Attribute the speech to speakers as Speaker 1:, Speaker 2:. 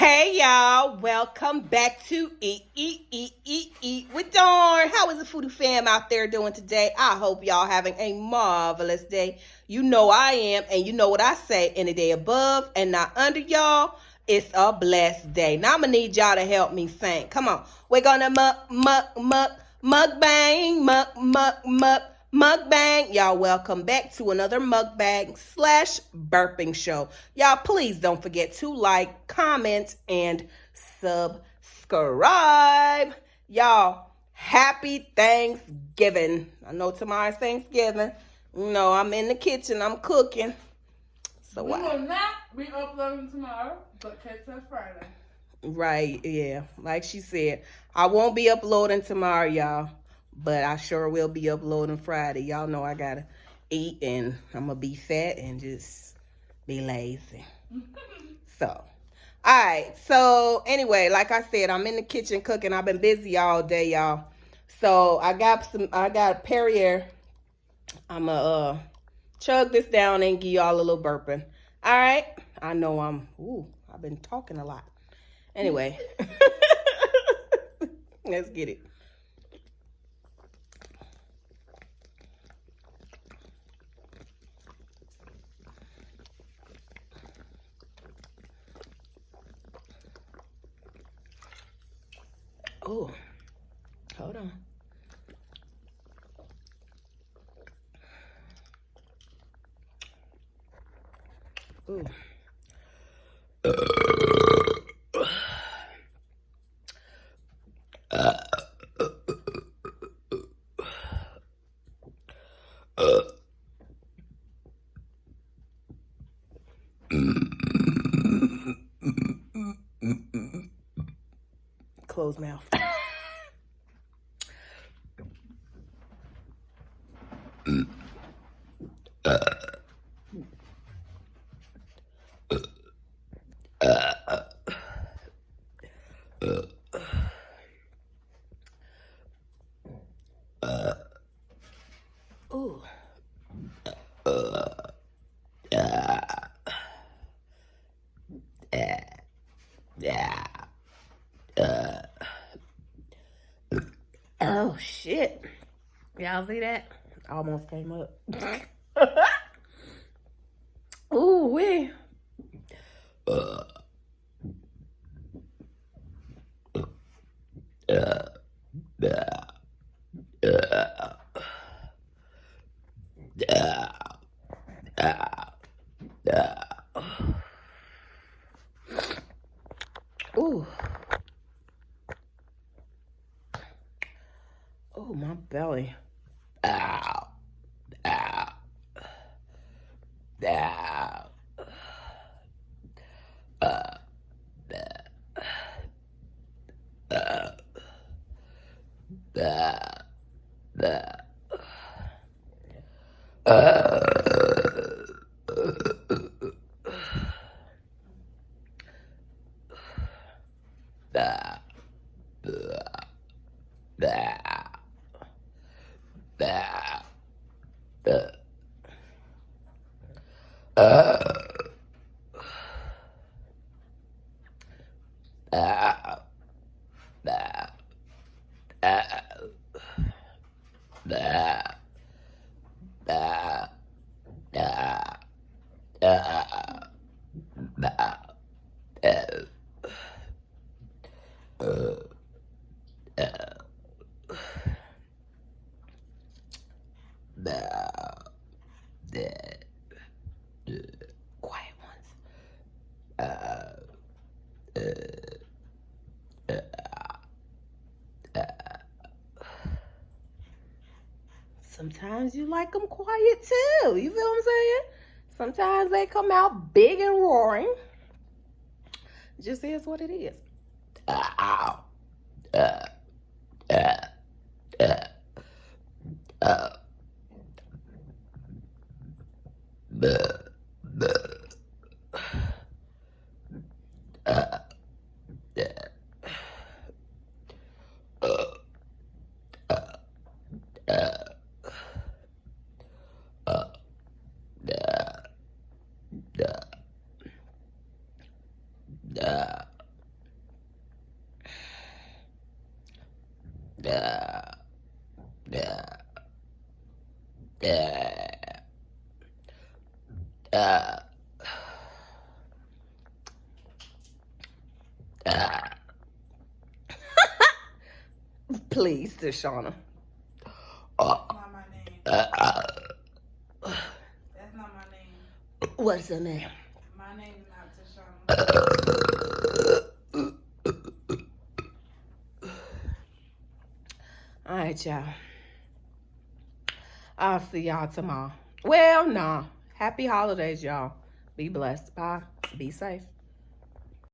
Speaker 1: Hey y'all, welcome back to Eat with Dawn. How is the foodie fam out there doing today? I hope y'all having a marvelous day. You know I am, and you know what I say, any day above and not under y'all, it's a blessed day. Now I'm gonna need y'all to help me sing. Come on, we're gonna mukbang. Y'all, welcome back to another mukbang / burping show. Y'all, please don't forget to like, comment, and subscribe. Y'all, happy Thanksgiving. I know tomorrow's Thanksgiving. You know, I'm in the kitchen, I'm cooking. So
Speaker 2: we will not be uploading tomorrow, but catch us Friday.
Speaker 1: Right, yeah. Like she said, I won't be uploading tomorrow, y'all. But I sure will be uploading Friday. Y'all know I gotta eat and I'm gonna be fat and just be lazy. So, all right. So anyway, like I said, I'm in the kitchen cooking. I've been busy all day, y'all. So I got Perrier. I'm gonna chug this down and give y'all a little burping. All right. I know I've been talking a lot. Anyway, let's get it. Oh, hold on. Ooh. Closed mouth. Ooh. Oh shit. Y'all see that? Almost came up. Ooh wee. Ooh. Oh, my belly. Ow. Ow. Ow. Quiet ones. Sometimes you like them quiet too. You feel what I'm saying? Sometimes they come out big and roaring. Just is what it is. Ow. Please, Tashawna.
Speaker 2: That's not my name. That's not my name.
Speaker 1: What's her name?
Speaker 2: My name is not Tashawna.
Speaker 1: All right, y'all. I'll see y'all tomorrow. Well, nah. Happy holidays, y'all. Be blessed. Bye. Be safe.